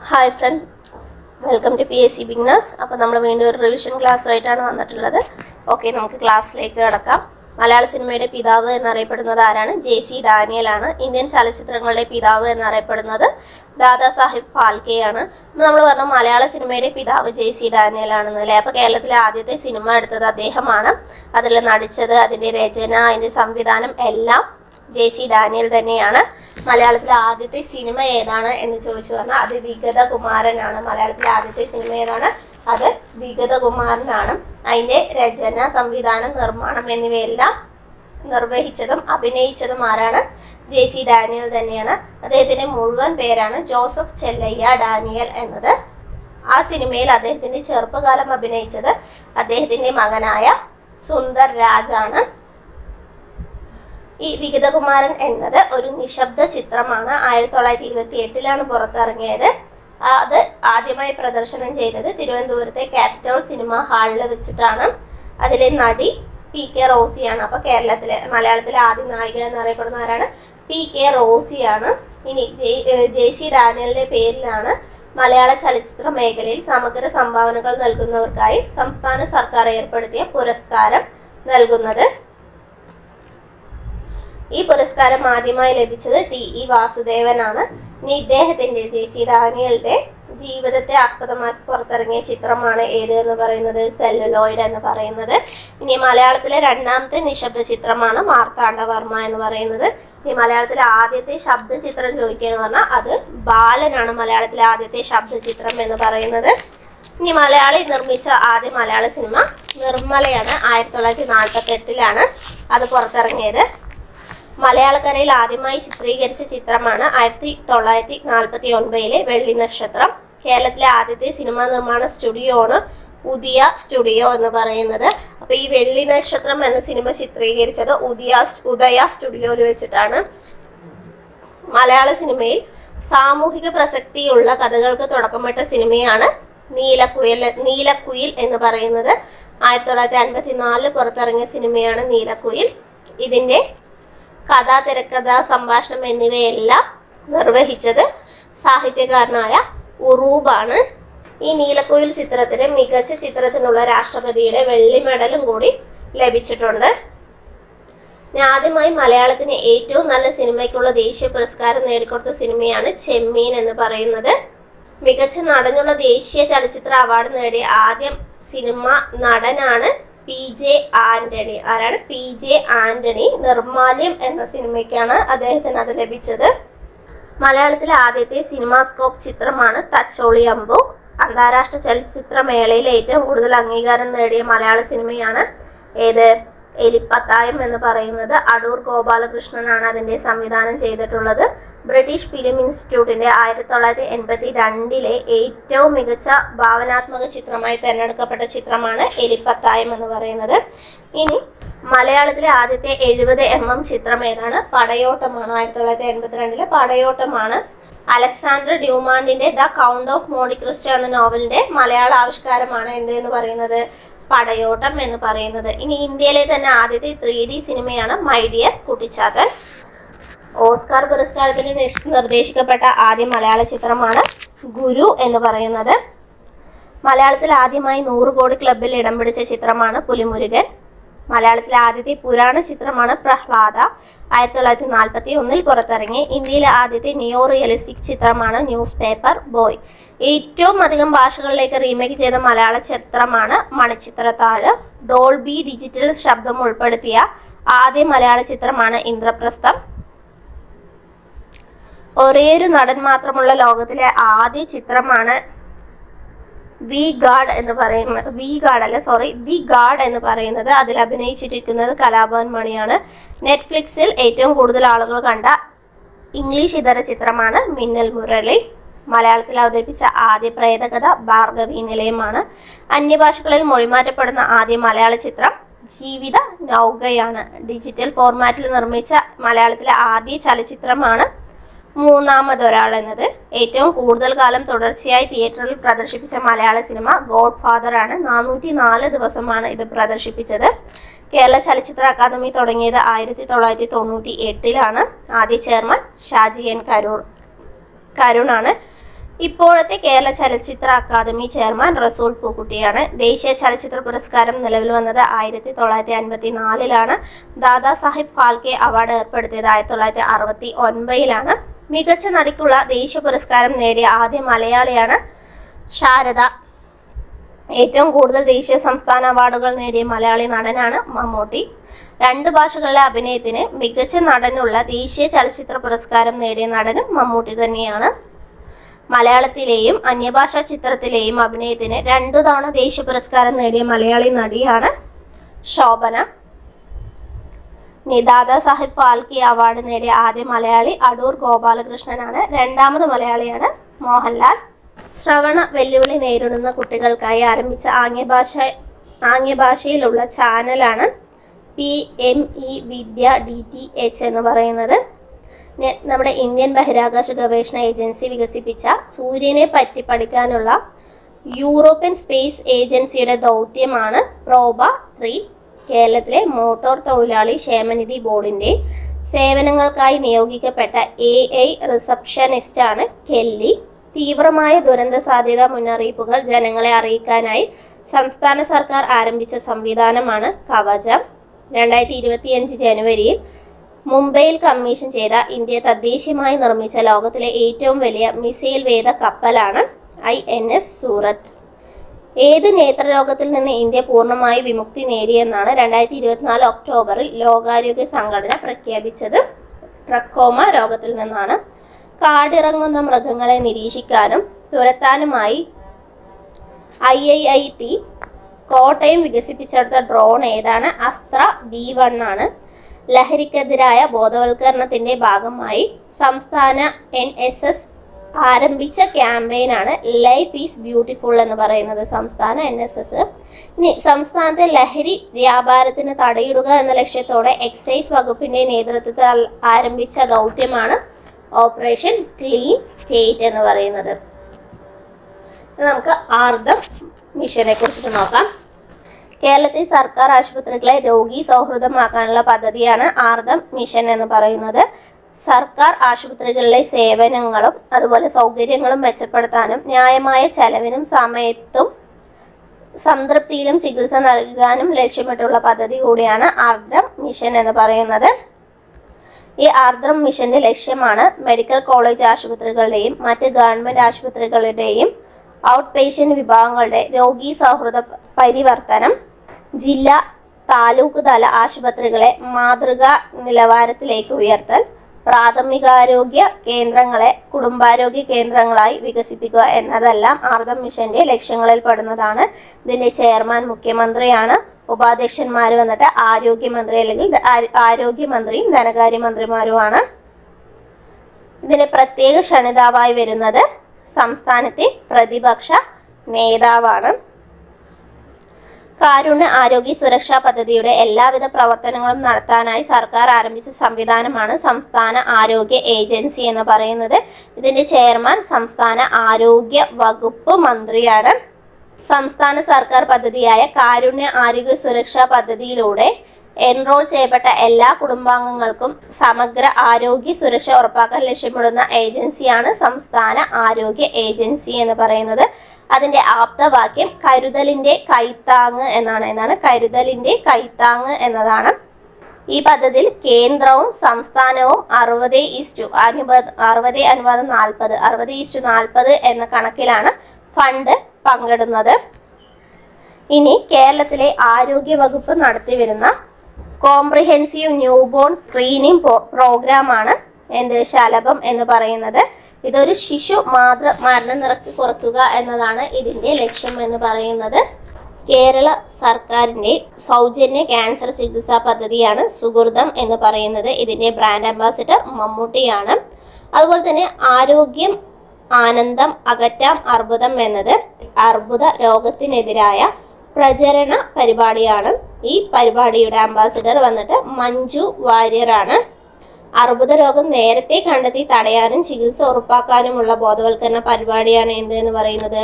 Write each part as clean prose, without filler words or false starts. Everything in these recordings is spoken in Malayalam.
Hi friends, welcome to PSC beginners. അപ്പോൾ നമ്മൾ വീണ്ടും ഒരു റിവിഷൻ ക്ലാസ്സുമായിട്ടാണ് വന്നിട്ടുള്ളത്. ഓക്കെ, നമുക്ക് ക്ലാസ്സിലേക്ക് കടക്കാം. മലയാള സിനിമയുടെ പിതാവ് എന്നറിയപ്പെടുന്നത് ആരാണ്? JC ഡാനിയൽ ആണ്. ഇന്ത്യൻ ചലച്ചിത്രങ്ങളുടെ പിതാവ് എന്നറിയപ്പെടുന്നത് ദാദാ സാഹിബ് ഫാൽക്കെ ആണ്. അപ്പോൾ നമ്മൾ പറഞ്ഞു മലയാള സിനിമയുടെ പിതാവ് JC ഡാനിയൽ ആണെന്നല്ലേ. അപ്പോൾ കേരളത്തിലെ ആദ്യത്തെ സിനിമ എടുത്തത് അദ്ദേഹമാണ്. അതിൽ നടിച്ചത്, അതിൻ്റെ രചന, അതിൻ്റെ സംവിധാനം എല്ലാം JC ഡാനിയൽ തന്നെയാണ്. മലയാളത്തിലെ ആദ്യത്തെ സിനിമ ഏതാണ് എന്ന് ചോദിച്ചു പറഞ്ഞാൽ അത് വിഗതകുമാരനാണ്. മലയാളത്തിലെ ആദ്യത്തെ സിനിമ ഏതാണ്? അത് വിഗതകുമാരനാണ്. അതിൻ്റെ രചന, സംവിധാനം, നിർമ്മാണം എന്നിവയെല്ലാം നിർവഹിച്ചതും അഭിനയിച്ചതും ആരാണ്? JC ഡാനിയൽ തന്നെയാണ്. അദ്ദേഹത്തിൻ്റെ മുഴുവൻ പേരാണ് ജോസഫ് ചെല്ലയ്യ ഡാനിയൽ എന്നത്. ആ സിനിമയിൽ അദ്ദേഹത്തിൻ്റെ ചെറുപ്പകാലം അഭിനയിച്ചത് അദ്ദേഹത്തിൻ്റെ മകനായ സുന്ദർ രാജാണ്. ഈ വിഗതകുമാരൻ എന്നത് ഒരു നിശബ്ദ ചിത്രമാണ്. 1928 പുറത്തിറങ്ങിയത്. അത് ആദ്യമായി പ്രദർശനം ചെയ്തത് തിരുവനന്തപുരത്തെ ക്യാപിറ്റോൾ സിനിമ ഹാളിൽ വെച്ചിട്ടാണ്. അതിലെ നടി PK റോസിയാണ്. അപ്പോൾ മലയാളത്തിലെ ആദ്യ നായിക എന്നറിയപ്പെടുന്ന ആരാണ്? PK റോസിയാണ്. ഇനി JC ഡാനിയലിന്റെ പേരിലാണ് മലയാള ചലച്ചിത്ര മേഖലയിൽ സമഗ്ര സംഭാവനകൾ നൽകുന്നവർക്കായി സംസ്ഥാന സർക്കാർ ഏർപ്പെടുത്തിയ പുരസ്കാരം നൽകുന്നത്. ഈ പുരസ്കാരം ആദ്യമായി ലഭിച്ചത് TE വാസുദേവനാണ്. ഇനി ഇദ്ദേഹത്തിന്റെ JC ഡാനിയലിന്റെ ജീവിതത്തെ ആസ്പദമാക്കി പുറത്തിറങ്ങിയ ചിത്രമാണ് ഏത് എന്ന് പറയുന്നത്? സെല്ലുലോയിഡ് എന്ന് പറയുന്നത്. ഇനി മലയാളത്തിലെ രണ്ടാമത്തെ നിശബ്ദ ചിത്രമാണ് മാർത്താണ്ഡവർമ്മ എന്ന് പറയുന്നത്. ഇനി മലയാളത്തിലെ ആദ്യത്തെ ശബ്ദ ചിത്രം ചോദിക്കുകയെന്ന് പറഞ്ഞാൽ അത് ബാലനാണ്. മലയാളത്തിലെ ആദ്യത്തെ ശബ്ദ ചിത്രം എന്ന് പറയുന്നത്. ഇനി മലയാളി നിർമ്മിച്ച ആദ്യ മലയാള സിനിമ നിർമ്മലയാണ്. 1948 അത് പുറത്തിറങ്ങിയത്. മലയാളക്കരയിൽ ആദ്യമായി ചിത്രീകരിച്ച ചിത്രമാണ് 1949 വെള്ളി നക്ഷത്രം. കേരളത്തിലെ ആദ്യത്തെ സിനിമാ നിർമ്മാണ സ്റ്റുഡിയോയാണ് ഉദിയ സ്റ്റുഡിയോ എന്ന് പറയുന്നത്. അപ്പോൾ ഈ വെള്ളി നക്ഷത്രം എന്ന സിനിമ ചിത്രീകരിച്ചത് ഉദയ സ്റ്റുഡിയോയിൽ വെച്ചിട്ടാണ്. മലയാള സിനിമയിൽ സാമൂഹിക പ്രസക്തിയുള്ള കഥകൾക്ക് തുടക്കമിട്ട സിനിമയാണ് നീലക്കുയിൽ എന്ന് പറയുന്നത്. 1954 പുറത്തിറങ്ങിയ സിനിമയാണ് നീലക്കുയിൽ. ഇതിൻ്റെ കഥ, തിരക്കഥ, സംഭാഷണം എന്നിവയെല്ലാം നിർവഹിച്ചത് സാഹിത്യകാരനായ ഉറൂബാണ്. ഈ നീലക്കുയിൽ ചിത്രത്തിന് മികച്ച ചിത്രത്തിനുള്ള രാഷ്ട്രപതിയുടെ വെള്ളി മെഡലും കൂടി ലഭിച്ചിട്ടുണ്ട്. ആദ്യമായി മലയാളത്തിന് ഏറ്റവും നല്ല സിനിമയ്ക്കുള്ള ദേശീയ പുരസ്കാരം നേടിക്കൊടുത്ത സിനിമയാണ് ചെമ്മീൻ എന്ന് പറയുന്നത്. മികച്ച നടനുള്ള ദേശീയ ചലച്ചിത്ര അവാർഡ് നേടിയ ആദ്യ സിനിമ നടനാണ് PJ ആന്റണി. ആരാണ്? PJ ആന്റണി. നിർമ്മാല്യം എന്ന സിനിമയ്ക്കാണ് അദ്ദേഹത്തിന് അത് ലഭിച്ചത്. മലയാളത്തിലെ ആദ്യത്തെ സിനിമാസ്കോപ്പ് ചിത്രമാണ് തച്ചോളി അമ്പു. അന്താരാഷ്ട്ര ചലച്ചിത്ര മേളയിൽ ഏറ്റവും കൂടുതൽ അംഗീകാരം നേടിയ മലയാള സിനിമയാണ് ഏത്? എലിപ്പത്തായം എന്ന് പറയുന്നത്. അടൂർ ഗോപാലകൃഷ്ണനാണ് അതിൻ്റെ സംവിധാനം ചെയ്തിട്ടുള്ളത്. ബ്രിട്ടീഷ് ഫിലിം ഇൻസ്റ്റിറ്റ്യൂട്ടിൻ്റെ 1982 ഏറ്റവും മികച്ച ഭാവനാത്മക ചിത്രമായി തിരഞ്ഞെടുക്കപ്പെട്ട ചിത്രമാണ് എലിപ്പത്തായം എന്ന് പറയുന്നത്. ഇനി മലയാളത്തിലെ ആദ്യത്തെ 70 mm ചിത്രം ഏതാണ്? പടയോട്ടമാണ്. 1982 പടയോട്ടമാണ്. അലക്സാണ്ടർ ഡ്യൂമാൻഡിന്റെ the count of Monte Cristo എന്ന നോവലിന്റെ മലയാള ആവിഷ്കാരമാണ് എന്ന് പറയുന്നത്? പടയോട്ടം എന്ന് പറയുന്നത്. ഇനി ഇന്ത്യയിലെ തന്നെ ആദ്യത്തെ 3D സിനിമയാണ് മൈ ഡിയർ കുട്ടിച്ചാത്തൻ. ഓസ്കാർ പുരസ്കാരത്തിന് നിർദ്ദേശിക്കപ്പെട്ട ആദ്യ മലയാള ചിത്രമാണ് ഗുരു എന്ന് പറയുന്നത്. മലയാളത്തിൽ ആദ്യമായി 100 കോടി ക്ലബിൽ ഇടം പിടിച്ച ചിത്രമാണ് പുലിമുരുകൻ. മലയാളത്തിലെ ആദ്യത്തെ പുരാണ ചിത്രമാണ് പ്രഹ്ലാദ. 1941 പുറത്തിറങ്ങി. ഇന്ത്യയിലെ ആദ്യത്തെ നിയോ റിയലിസ്റ്റിക് ചിത്രമാണ് ന്യൂസ് പേപ്പർ ബോയ്. ഏറ്റവും അധികം ഭാഷകളിലേക്ക് റീമേക്ക് ചെയ്ത മലയാള ചിത്രമാണ് മണിച്ചിത്രത്താഴ്. ഡോൾബി ഡിജിറ്റൽ ശബ്ദം ഉൾപ്പെടുത്തിയ ആദ്യ മലയാള ചിത്രമാണ് ഇന്ദ്രപ്രസ്ഥം. ഒരേയൊരു നടൻ മാത്രമുള്ള ലോകത്തിലെ ആദ്യ ചിത്രമാണ് ദി ഗാഡ് എന്ന് പറയുന്നത്. അതിൽ അഭിനയിച്ചിരിക്കുന്നത് കലാഭവൻ മണിയാണ്. നെറ്റ്ഫ്ലിക്സിൽ ഏറ്റവും കൂടുതൽ ആളുകൾ കണ്ട ഇംഗ്ലീഷ് ഇതര ചിത്രമാണ് മിന്നൽ മുരളി. മലയാളത്തിൽ അവതരിപ്പിച്ച ആദ്യ പ്രേതകഥ ഭാർഗവി നിലയമാണ്. അന്യഭാഷകളിൽ മൊഴിമാറ്റപ്പെടുന്ന ആദ്യ മലയാള ചിത്രം ജീവിത നൗകയാണ്. ഡിജിറ്റൽ ഫോർമാറ്റിൽ നിർമ്മിച്ച മലയാളത്തിലെ ആദ്യ ചലച്ചിത്രമാണ് മൂന്നാമതൊരാൾ എന്നത്. ഏറ്റവും കൂടുതൽ കാലം തുടർച്ചയായി തിയേറ്ററിൽ പ്രദർശിപ്പിച്ച മലയാള സിനിമ ഗോഡ് ഫാദർ ആണ്. 404 ദിവസമാണ് ഇത് പ്രദർശിപ്പിച്ചത്. കേരള ചലച്ചിത്ര അക്കാദമി തുടങ്ങിയത് 1998 ആദ്യ ചെയർമാൻ ഷാജി N. കരുണാണ്. ഇപ്പോഴത്തെ കേരള ചലച്ചിത്ര അക്കാദമി ചെയർമാൻ റസൂൽ പൂക്കുട്ടിയാണ്. ദേശീയ ചലച്ചിത്ര പുരസ്കാരം നിലവിൽ വന്നത് 1954 ദാദാ സാഹിബ് ഫാൽക്കെ അവാർഡ് ഏർപ്പെടുത്തിയത് 1969 മികച്ച നടിക്കുള്ള ദേശീയ പുരസ്കാരം നേടിയ ആദ്യ മലയാളിയാണ് ശാരദ. ഏറ്റവും കൂടുതൽ ദേശീയ സംസ്ഥാന അവാർഡുകൾ നേടിയ മലയാളി നടനാണ് മമ്മൂട്ടി. 2 ഭാഷകളിലെ അഭിനയത്തിന് മികച്ച നടനുള്ള ദേശീയ ചലച്ചിത്ര പുരസ്കാരം നേടിയ നടനും മമ്മൂട്ടി തന്നെയാണ്. മലയാളത്തിലെയും അന്യഭാഷാ ചിത്രത്തിലെയും അഭിനയത്തിന് 2 തവണ ദേശീയ പുരസ്കാരം നേടിയ മലയാളി നടിയാണ് ശോഭന. ദാദാ സാഹിബ് ഫാൽക്കെ അവാർഡ് നേടിയ ആദ്യ മലയാളി അടൂർ ഗോപാലകൃഷ്ണനാണ്. 2ാമത് മലയാളിയാണ് മോഹൻലാൽ. ശ്രവണ വെല്ലുവിളി നേരിടുന്ന കുട്ടികൾക്കായി ആരംഭിച്ച ആംഗ്യഭാഷയിലുള്ള ചാനലാണ് PME വിദ്യ DTH എന്ന് പറയുന്നത്. നമ്മുടെ ഇന്ത്യൻ ബഹിരാകാശ ഗവേഷണ ഏജൻസി വികസിപ്പിച്ച സൂര്യനെ പറ്റി പഠിക്കാനുള്ള യൂറോപ്യൻ സ്പേസ് ഏജൻസിയുടെ ദൗത്യമാണ് പ്രോബ 3. കേരളത്തിലെ മോട്ടോർ തൊഴിലാളി ക്ഷേമനിധി ബോർഡിന്റെ സേവനങ്ങൾക്കായി നിയോഗിക്കപ്പെട്ട AI റിസപ്ഷനിസ്റ്റാണ് കെല്ലി. തീവ്രമായ ദുരന്ത സാധ്യതാ മുന്നറിയിപ്പുകൾ ജനങ്ങളെ അറിയിക്കാനായി സംസ്ഥാന സർക്കാർ ആരംഭിച്ച സംവിധാനമാണ് കവചം. 2025 ജനുവരിയിൽ മുംബൈയിൽ കമ്മീഷൻ ചെയ്ത ഇന്ത്യ തദ്ദേശീയമായി നിർമ്മിച്ച ലോകത്തിലെ ഏറ്റവും വലിയ മിസൈൽ വേദ കപ്പലാണ് INS സൂറത്ത്. ഏത് നേത്രരോഗത്തിൽ നിന്ന് ഇന്ത്യ പൂർണ്ണമായി വിമുക്തി നേടിയെന്നാണ് 2024 ഒക്ടോബറിൽ ലോകാരോഗ്യ സംഘടന പ്രഖ്യാപിച്ചത്? ട്രക്കോമ രോഗത്തിൽ നിന്നാണ്. കാടിറങ്ങുന്ന മൃഗങ്ങളെ നിരീക്ഷിക്കാനും തുരത്താനുമായി IIIT കോട്ടയം വികസിപ്പിച്ചെടുത്ത ഡ്രോൺ ഏതാണ്? അസ്ത്ര B1 ആണ്. ലഹരിക്കെതിരായ ബോധവൽക്കരണത്തിന്റെ ഭാഗമായി സംസ്ഥാന NSS ആരംഭിച്ച ക്യാമ്പയിനാണ് ലൈഫ് ഈസ് ബ്യൂട്ടിഫുൾ എന്ന് പറയുന്നത്. സംസ്ഥാന NSS. ഇനി സംസ്ഥാനത്തെ ലഹരി വ്യാപാരത്തിന് തടയിടുക എന്ന ലക്ഷ്യത്തോടെ എക്സൈസ് വകുപ്പിന്റെ നേതൃത്വത്തിൽ ആരംഭിച്ച ദൗത്യമാണ് ഓപ്പറേഷൻ ക്ലീൻ സ്റ്റേറ്റ് എന്ന് പറയുന്നത്. നമുക്ക് ആർദ്രം മിഷനെ കുറിച്ചിട്ട് നോക്കാം. കേരളത്തിൽ സർക്കാർ ആശുപത്രികളെ രോഗി സൗഹൃദമാക്കാനുള്ള പദ്ധതിയാണ് ആർദ്രം മിഷൻ എന്ന് പറയുന്നത്. സർക്കാർ ആശുപത്രികളിലെ സേവനങ്ങളും അതുപോലെ സൗകര്യങ്ങളും മെച്ചപ്പെടുത്താനും ന്യായമായ ചെലവിനും സമയത്തും സംതൃപ്തിയിലും ചികിത്സ നൽകാനും ലക്ഷ്യമിട്ടുള്ള പദ്ധതി കൂടിയാണ് ആർദ്രം മിഷൻ എന്ന് പറയുന്നത്. ഈ ആർദ്രം മിഷന്റെ ലക്ഷ്യമാണ് മെഡിക്കൽ കോളേജ് ആശുപത്രികളുടെയും മറ്റ് ഗവൺമെന്റ് ആശുപത്രികളുടെയും ഔട്ട് പേഷ്യന്റ് വിഭാഗങ്ങളുടെ രോഗി സൗഹൃദ പരിവർത്തനം, ജില്ലാ താലൂക്ക് തല ആശുപത്രികളെ മാതൃകാ നിലവാരത്തിലേക്ക് ഉയർത്തൽ, പ്രാഥമികാരോഗ്യ കേന്ദ്രങ്ങളെ കുടുംബാരോഗ്യ കേന്ദ്രങ്ങളായി വികസിപ്പിക്കുക എന്നതെല്ലാം ആർദ്രം മിഷന്റെ ലക്ഷ്യങ്ങളിൽ പെടുന്നതാണ്. ഇതിന്റെ ചെയർമാൻ മുഖ്യമന്ത്രിയാണ്. ഉപാധ്യക്ഷന്മാർ വന്നിട്ട് ആരോഗ്യമന്ത്രി അല്ലെങ്കിൽ ആരോഗ്യമന്ത്രിയും ധനകാര്യമന്ത്രിമാരുമാണ്. ഇതിന് പ്രത്യേക ക്ഷണിതാവായി വരുന്നത് സംസ്ഥാനത്തെ പ്രതിപക്ഷ നേതാവാണ്. കാരുണ്യ ആരോഗ്യ സുരക്ഷാ പദ്ധതിയുടെ എല്ലാവിധ പ്രവർത്തനങ്ങളും നടത്താനായി സർക്കാർ ആരംഭിച്ച സംവിധാനമാണ് സംസ്ഥാന ആരോഗ്യ ഏജൻസി എന്ന് പറയുന്നത്. ഇതിന്റെ ചെയർമാൻ സംസ്ഥാന ആരോഗ്യ വകുപ്പ് മന്ത്രിയാണ്. സംസ്ഥാന സർക്കാർ പദ്ധതിയായ കാരുണ്യ ആരോഗ്യ സുരക്ഷാ പദ്ധതിയിലൂടെ എൻറോൾ ചെയ്യപ്പെട്ട എല്ലാ കുടുംബാംഗങ്ങൾക്കും സമഗ്ര ആരോഗ്യ സുരക്ഷ ഉറപ്പാക്കാൻ ലക്ഷ്യമിടുന്ന ഏജൻസിയാണ് സംസ്ഥാന ആരോഗ്യ ഏജൻസി എന്ന് പറയുന്നത്. അതിന്റെ ആപ്തവാക്യം കരുതലിന്റെ കൈത്താങ് എന്നാണ്. കരുതലിന്റെ കൈത്താങ് എന്നതാണ്. ഈ പദ്ധതിയിൽ കേന്ദ്രവും സംസ്ഥാനവും 60/40 എന്ന കണക്കിലാണ് ഫണ്ട് പങ്കിടുന്നത്. ഇനി കേരളത്തിലെ ആരോഗ്യ വകുപ്പ് നടത്തിവരുന്ന കോംപ്രിഹെൻസീവ് ന്യൂബോൺ സ്ക്രീനിങ് പ്രോഗ്രാമാണ് ശലഭം എന്ന് പറയുന്നത്. ഇതൊരു ശിശു മരണനിരക്ക് കുറയ്ക്കുക എന്നതാണ് ഇതിന്റെ ലക്ഷ്യം എന്ന് പറയുന്നത്. കേരള സർക്കാരിന്റെ സൗജന്യ ക്യാൻസർ ചികിത്സാ പദ്ധതിയാണ് സുഹൃതം എന്ന് പറയുന്നത്. ഇതിന്റെ ബ്രാൻഡ് അംബാസിഡർ മമ്മൂട്ടിയാണ്. അതുപോലെ തന്നെ ആരോഗ്യം ആനന്ദം അകറ്റാം അർബുദം എന്നത് അർബുദ രോഗത്തിനെതിരായ പ്രചരണ പരിപാടിയാണ്. ഈ പരിപാടിയുടെ അംബാസിഡർ വന്നിട്ട് മഞ്ജു വാര്യറാണ്. അർബുദ രോഗം നേരത്തെ കണ്ടെത്തി തടയാനും ചികിത്സ ഉറപ്പാക്കാനുമുള്ള ബോധവൽക്കരണ പരിപാടിയാണ് എന്ന് പറയുന്നത്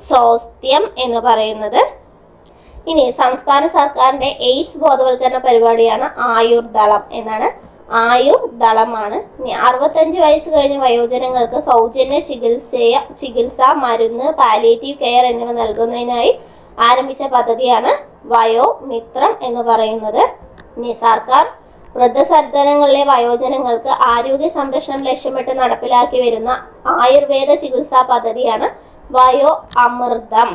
സ്വാസ്ഥ്യം എന്ന് പറയുന്നത്. ഇനി സംസ്ഥാന സർക്കാരിന്റെ എയ്ഡ്സ് ബോധവൽക്കരണ പരിപാടിയാണ് ആയുർദളം എന്നാണ്. ആയുർദളമാണ്. ഇനി 65 വയസ്സ് കഴിഞ്ഞ വയോജനങ്ങൾക്ക് സൗജന്യ ചികിത്സ, മരുന്ന്, പാലിയേറ്റീവ് കെയർ എന്നിവ നൽകുന്നതിനായി ആരംഭിച്ച പദ്ധതിയാണ് വയോമിത്രം എന്ന് പറയുന്നത്. ഇനി സർക്കാർ വൃദ്ധസദനങ്ങളിലെ വയോജനങ്ങൾക്ക് ആരോഗ്യ സംരക്ഷണം ലക്ഷ്യമിട്ട് നടപ്പിലാക്കി വരുന്ന ആയുർവേദ ചികിത്സാ പദ്ധതിയാണ് വയോ അമൃതം.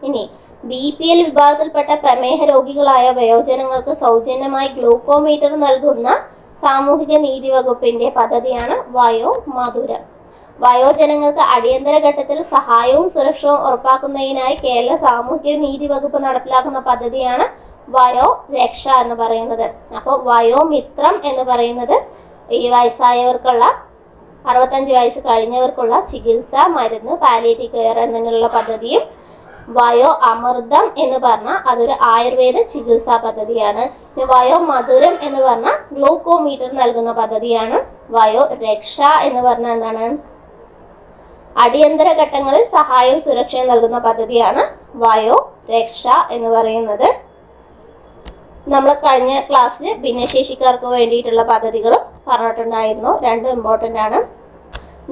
ഇനി BPL വിഭാഗത്തിൽപ്പെട്ട പ്രമേഹ രോഗികളായ വയോജനങ്ങൾക്ക് സൗജന്യമായി ഗ്ലൂക്കോമീറ്റർ നൽകുന്ന സാമൂഹിക നീതി വകുപ്പിന്റെ പദ്ധതിയാണ് വയോ മധുരം. വയോജനങ്ങൾക്ക് അടിയന്തര ഘട്ടത്തിൽ സഹായവും സുരക്ഷയും ഉറപ്പാക്കുന്നതിനായി കേരള സാമൂഹിക നീതി വകുപ്പ് നടപ്പിലാക്കുന്ന പദ്ധതിയാണ് വയോ രക്ഷ എന്ന് പറയുന്നത്. അപ്പോൾ വയോമിത്രം എന്ന് പറയുന്നത് ഈ വയസ്സായവർക്കുള്ള 65 വയസ്സ് കഴിഞ്ഞവർക്കുള്ള ചികിത്സ, മരുന്ന്, പാലിയേറ്റീവ് കെയർ എന്നിങ്ങനെയുള്ള പദ്ധതിയും വയോ അമൃതം എന്ന് പറഞ്ഞാൽ അതൊരു ആയുർവേദ ചികിത്സാ പദ്ധതിയാണ്. വയോ മധുരം എന്ന് പറഞ്ഞാൽ ഗ്ലൂക്കോമീറ്റർ നൽകുന്ന പദ്ധതിയാണ്. വയോ രക്ഷ എന്ന് പറഞ്ഞാൽ എന്താണ്? അടിയന്തര ഘട്ടങ്ങളിൽ സഹായവും സുരക്ഷയും നൽകുന്ന പദ്ധതിയാണ് വയോ രക്ഷ എന്ന് പറയുന്നത്. നമ്മൾ കഴിഞ്ഞ ക്ലാസ്സിൽ ഭിന്നശേഷിക്കാർക്ക് വേണ്ടിയിട്ടുള്ള പദ്ധതികളും പറഞ്ഞിട്ടുണ്ടായിരുന്നു. രണ്ടും ഇമ്പോർട്ടൻ്റ് ആണ്.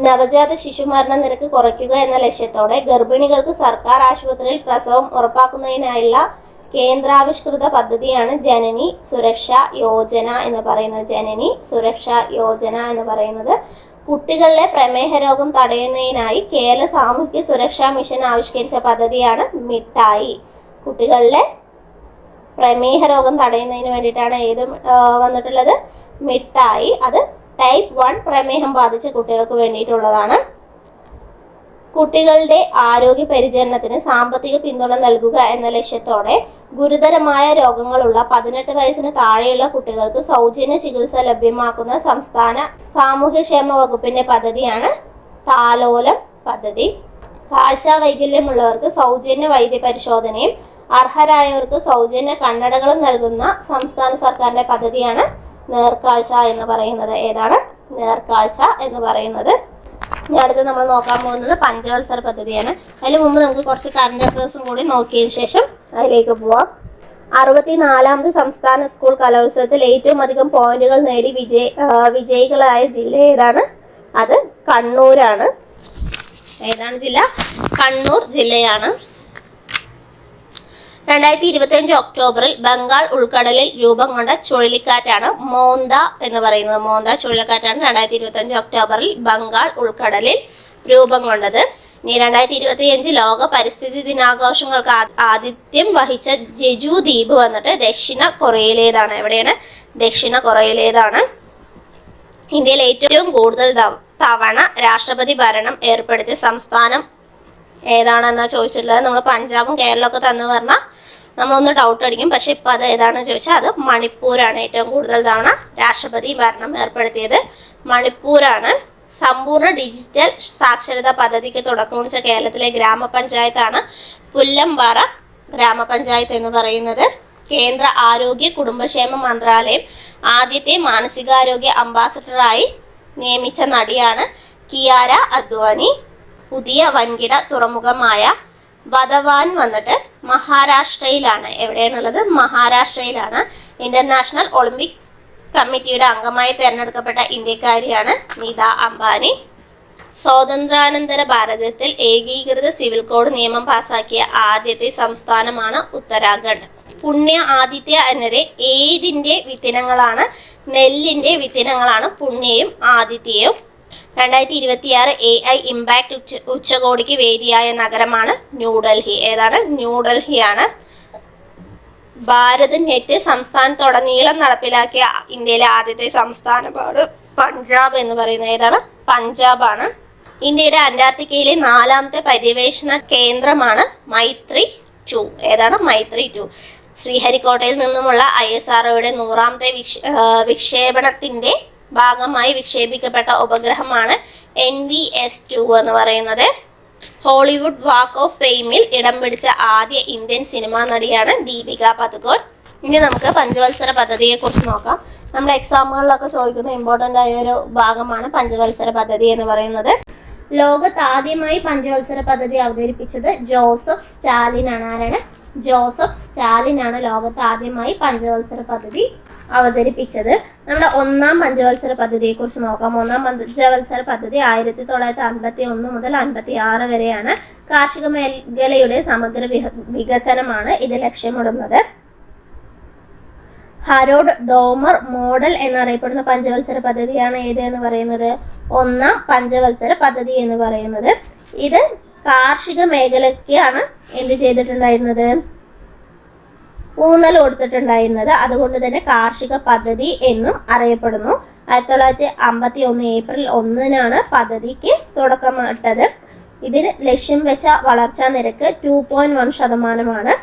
നവജാത ശിശുമരണ നിരക്ക് കുറയ്ക്കുക എന്ന ലക്ഷ്യത്തോടെ ഗർഭിണികൾക്ക് സർക്കാർ ആശുപത്രിയിൽ പ്രസവം ഉറപ്പാക്കുന്നതിനായുള്ള കേന്ദ്രാവിഷ്കൃത പദ്ധതിയാണ് ജനനി സുരക്ഷാ യോജന എന്ന് പറയുന്നത്. ജനനി സുരക്ഷാ യോജന എന്ന് പറയുന്നത് കുട്ടികളിലെ പ്രമേഹ രോഗം തടയുന്നതിനായി കേരള സാമൂഹ്യ സുരക്ഷാ മിഷൻ ആവിഷ്കരിച്ച പദ്ധതിയാണ് മിഠായി. കുട്ടികളിലെ പ്രമേഹ രോഗം തടയുന്നതിന് വേണ്ടിയിട്ടാണ് വന്നിട്ടുള്ളത് മിഠായി. അത് ടൈപ്പ് 1 പ്രമേഹം ബാധിച്ച കുട്ടികൾക്ക് വേണ്ടിയിട്ടുള്ളതാണ്. കുട്ടികളുടെ ആരോഗ്യ പരിചരണത്തിന് സാമ്പത്തിക പിന്തുണ നൽകുക എന്ന ലക്ഷ്യത്തോടെ ഗുരുതരമായ രോഗങ്ങളുള്ള 18 വയസ്സിന് താഴെയുള്ള കുട്ടികൾക്ക് സൗജന്യ ചികിത്സ ലഭ്യമാക്കുന്ന സംസ്ഥാന സാമൂഹ്യക്ഷേമ വകുപ്പിന്റെ പദ്ധതിയാണ് താലോലം പദ്ധതി. കാഴ്ച വൈകല്യമുള്ളവർക്ക് സൗജന്യ വൈദ്യ പരിശോധനയും അർഹരായവർക്ക് സൗജന്യ കണ്ണടകളും നൽകുന്ന സംസ്ഥാന സർക്കാരിന്റെ പദ്ധതിയാണ് നേർക്കാഴ്ച എന്ന് പറയുന്നത്. ഏതാണ് നേർക്കാഴ്ച എന്ന് പറയുന്നത്? ഇനി അടുത്ത് നമ്മൾ നോക്കാൻ പോകുന്നത് പഞ്ചവത്സര പദ്ധതിയാണ്. അതിന് മുമ്പ് നമുക്ക് കുറച്ച് കറണ്ട് അഫയേഴ്സും കൂടി നോക്കിയതിനു ശേഷം അതിലേക്ക് പോവാം. 64ാമത് സംസ്ഥാന സ്കൂൾ കലോത്സവത്തിൽ ഏറ്റവും അധികം പോയിന്റുകൾ നേടി വിജയികളായ ജില്ല ഏതാണ്? അത് കണ്ണൂരാണ്. ഏതാണ് ജില്ല? കണ്ണൂർ ജില്ലയാണ്. 2025 ഒക്ടോബറിൽ ബംഗാൾ ഉൾക്കടലിൽ രൂപം കൊണ്ട ചുഴലിക്കാറ്റാണ് മോന്ത എന്ന് പറയുന്നത്. മോന്ത ചുഴലിക്കാറ്റാണ് 2025 ഒക്ടോബറിൽ ബംഗാൾ ഉൾക്കടലിൽ രൂപം കൊണ്ടത്. ഇനി 2025 ലോക പരിസ്ഥിതി ദിനാഘോഷങ്ങൾക്ക് ആതിഥ്യം വഹിച്ച ജെജു ദ്വീപ് വന്നിട്ട് ദക്ഷിണ കൊറിയയിലേതാണ്. എവിടെയാണ്? ദക്ഷിണ കൊറിയയിലേതാണ്. ഇന്ത്യയിൽ ഏറ്റവും കൂടുതൽ തവണ രാഷ്ട്രപതി ഭരണം ഏർപ്പെടുത്തിയ സംസ്ഥാനം ഏതാണെന്നാണ് ചോദിച്ചിട്ടുള്ളത്. നമ്മൾ പഞ്ചാബും കേരളമൊക്കെ തന്നു പറഞ്ഞാൽ നമ്മളൊന്ന് ഡൗട്ട് അടിക്കും. പക്ഷെ ഇപ്പം അത് ഏതാണെന്ന് ചോദിച്ചാൽ അത് മണിപ്പൂരാണ്. ഏറ്റവും കൂടുതൽ തവണ രാഷ്ട്രപതി ഭരണം ഏർപ്പെടുത്തിയത് മണിപ്പൂരാണ്. സമ്പൂർണ്ണ ഡിജിറ്റൽ സാക്ഷരതാ പദ്ധതിക്ക് തുടക്കം കുറിച്ച കേരളത്തിലെ ഗ്രാമപഞ്ചായത്താണ് പുല്ലമ്പാറ ഗ്രാമപഞ്ചായത്ത് എന്ന് പറയുന്നത്. കേന്ദ്ര ആരോഗ്യ കുടുംബക്ഷേമ മന്ത്രാലയം ആദ്യത്തെ മാനസികാരോഗ്യ അംബാസഡറായി നിയമിച്ച നടിയാണ് കിയാര അദ്വാനി. പുതിയ വൻകിട തുറമുഖമായ ബദവാൻ വന്നിട്ട് മഹാരാഷ്ട്രയിലാണ്. എവിടെയാണുള്ളത്? മഹാരാഷ്ട്രയിലാണ്. ഇന്റർനാഷണൽ ഒളിമ്പിക് കമ്മിറ്റിയുടെ അംഗമായി തിരഞ്ഞെടുക്കപ്പെട്ട ഇന്ത്യക്കാരിയാണ് നീത അംബാനി. സ്വാതന്ത്ര്യാനന്തര ഭാരതത്തിൽ ഏകീകൃത സിവിൽ കോഡ് നിയമം പാസാക്കിയ ആദ്യത്തെ സംസ്ഥാനമാണ് ഉത്തരാഖണ്ഡ്. പുണ്യ ആദിത്യ എന്നത് ഏതിൻ്റെ വിത്തിനങ്ങളാണ്? നെല്ലിൻ്റെ വിത്തിനങ്ങളാണ് പുണ്യയും ആദിത്യയും. 2026 AI ഇമ്പാക്ട് ഉച്ചകോടിക്ക് വേദിയായ നഗരമാണ് ന്യൂഡൽഹി. ഏതാണ്? ന്യൂഡൽഹിയാണ്. ഭാരത് നെറ്റ് സംസ്ഥാനത്തുടനീളം നടപ്പിലാക്കിയ ഇന്ത്യയിലെ ആദ്യത്തെ സംസ്ഥാനമാണ് പഞ്ചാബ് എന്ന് പറയുന്നത്. ഏതാണ്? പഞ്ചാബാണ്. ഇന്ത്യയുടെ അന്റാർട്ടിക്കയിലെ 4ാമത്തെ പര്യവേഷണ കേന്ദ്രമാണ് മൈത്രി 2. ഏതാണ്? മൈത്രി 2. ശ്രീഹരിക്കോട്ടയിൽ നിന്നുമുള്ള ISROയുടെ 100ാമത്തെ വിക്ഷേപണത്തിന്റെ ഭാഗമായി വിക്ഷേപിക്കപ്പെട്ട ഉപഗ്രഹമാണ് NVS-2 എന്ന് പറയുന്നത്. ഹോളിവുഡ് വാക്ക് ഓഫ് ഫെയിമിൽ ഇടം പിടിച്ച ആദ്യ ഇന്ത്യൻ സിനിമാ നടിയാണ് ദീപിക പദുകോൺ. ഇനി നമുക്ക് പഞ്ചവത്സര പദ്ധതിയെ കുറിച്ച് നോക്കാം. നമ്മുടെ എക്സാമുകളിലൊക്കെ ചോദിക്കുന്ന ഇമ്പോർട്ടൻ്റ് ആയ ഒരു ഭാഗമാണ് പഞ്ചവത്സര പദ്ധതി എന്ന് പറയുന്നത്. ലോകത്ത് ആദ്യമായി പഞ്ചവത്സര പദ്ധതി അവതരിപ്പിച്ചത് ജോസഫ് സ്റ്റാലിൻ ആണ്. ആരാണ്? ജോസഫ് സ്റ്റാലിൻ ആണ് ലോകത്ത് ആദ്യമായി പഞ്ചവത്സര പദ്ധതി അവതരിപ്പിച്ചത്. നമ്മുടെ ഒന്നാം പഞ്ചവത്സര പദ്ധതിയെ കുറിച്ച് നോക്കാം. ഒന്നാം പഞ്ചവത്സര പദ്ധതി 1951 മുതൽ 56 വരെയാണ്. കാർഷിക മേഖലയുടെ സമഗ്ര വികസനമാണ് ഇത് ലക്ഷ്യമിടുന്നത്. ഹരോഡ് ഡോമർ മോഡൽ എന്നറിയപ്പെടുന്ന പഞ്ചവത്സര പദ്ധതിയാണ് ഏത് എന്ന് പറയുന്നത്? ഒന്നാം പഞ്ചവത്സര പദ്ധതി എന്ന് പറയുന്നത്. ഇത് കാർഷിക മേഖലയ്ക്കാണ് എന്ത് ചെയ്തിട്ടുണ്ടായിരുന്നത്? ഊന്നൽ കൊടുത്തിട്ടുണ്ടായിരുന്നത്. അതുകൊണ്ട് തന്നെ കാർഷിക പദ്ധതി എന്നും അറിയപ്പെടുന്നു. 1951 ഏപ്രിൽ 1 പദ്ധതിക്ക് തുടക്കമിട്ടത്. ഇതിന് ലക്ഷ്യം വെച്ച വളർച്ചാ നിരക്ക് 2.1%.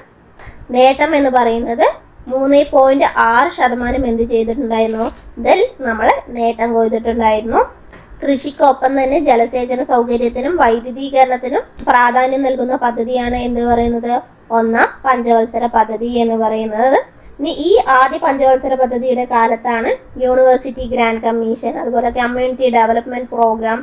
നേട്ടം എന്ന് പറയുന്നത് 3.6% എന്ത് ചെയ്തിട്ടുണ്ടായിരുന്നു? ഇതിൽ നമ്മൾ നേട്ടം കൊയ്തിട്ടുണ്ടായിരുന്നു. കൃഷിക്കൊപ്പം തന്നെ ജലസേചന സൗകര്യത്തിനും വൈദ്യുതീകരണത്തിനും പ്രാധാന്യം നൽകുന്ന പദ്ധതിയാണ് എന്ത് പറയുന്നത്? ഒന്നാം പഞ്ചവത്സര പദ്ധതി എന്ന് പറയുന്നത്. ഇനി ഈ ആദ്യ പഞ്ചവത്സര പദ്ധതിയുടെ കാലത്താണ് യൂണിവേഴ്സിറ്റി ഗ്രാൻഡ് കമ്മീഷൻ, അതുപോലെ കമ്മ്യൂണിറ്റി ഡെവലപ്മെന്റ് പ്രോഗ്രാം,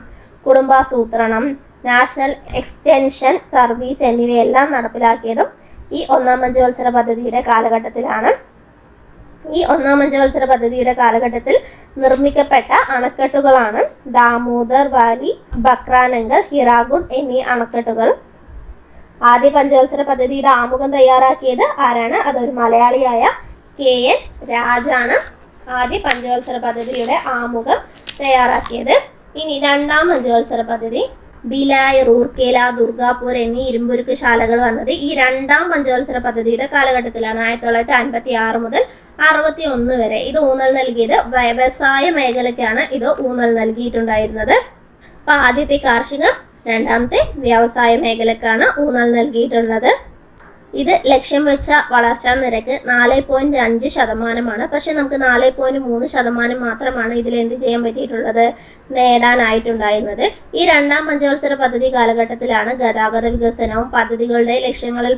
കുടുംബാസൂത്രണം, നാഷണൽ എക്സ്റ്റൻഷൻ സർവീസ് എന്നിവയെല്ലാം നടപ്പിലാക്കിയതും ഈ ഒന്നാം പഞ്ചവത്സര പദ്ധതിയുടെ കാലഘട്ടത്തിലാണ്. ഈ ഒന്നാം പഞ്ചവത്സര പദ്ധതിയുടെ കാലഘട്ടത്തിൽ നിർമ്മിക്കപ്പെട്ട അണക്കെട്ടുകളാണ് ദാമോദർ വാലി, ബക്രാനങ്കൽ, ഹിരാകുഡ് എന്നീ അണക്കെട്ടുകൾ. ആദ്യ പഞ്ചവത്സര പദ്ധതിയുടെ ആമുഖം തയ്യാറാക്കിയത് ആരാണ്? അതൊരു മലയാളിയായ KN രാജാണ് ആദ്യ പഞ്ചവത്സര പദ്ധതിയുടെ ആമുഖം തയ്യാറാക്കിയത്. ഇനി രണ്ടാം പഞ്ചവത്സര പദ്ധതി ഭിലായ്, റൂർക്കേല, ദുർഗാപൂർ എന്നീ ഇരുമ്പുരുക്ക് ശാലകൾ വന്നത് ഈ രണ്ടാം പഞ്ചവത്സര പദ്ധതിയുടെ കാലഘട്ടത്തിലാണ്. 1956 മുതൽ 61 വരെ. ഇത് ഊന്നൽ നൽകിയത് വ്യവസായ മേഖലയ്ക്കാണ് ഇത് ഊന്നൽ നൽകിയിട്ടുണ്ടായിരുന്നത്. അപ്പൊ ആദ്യത്തെ കാർഷിക, രണ്ടാമത്തെ വ്യവസായ മേഖലക്കാണ് ഊന്നൽ നൽകിയിട്ടുള്ളത്. ഇത് ലക്ഷ്യം വെച്ച വളർച്ചാ നിരക്ക് 4.5%. പക്ഷെ നമുക്ക് 4.3% മാത്രമാണ് ഇതിൽ എന്ത് ചെയ്യാൻ പറ്റിയിട്ടുള്ളത്? നേടാനായിട്ടുണ്ടായിരുന്നത്. ഈ രണ്ടാം പഞ്ചവത്സര പദ്ധതി കാലഘട്ടത്തിലാണ് ഗതാഗത വികസനവും പദ്ധതികളുടെ ലക്ഷ്യങ്ങളിൽ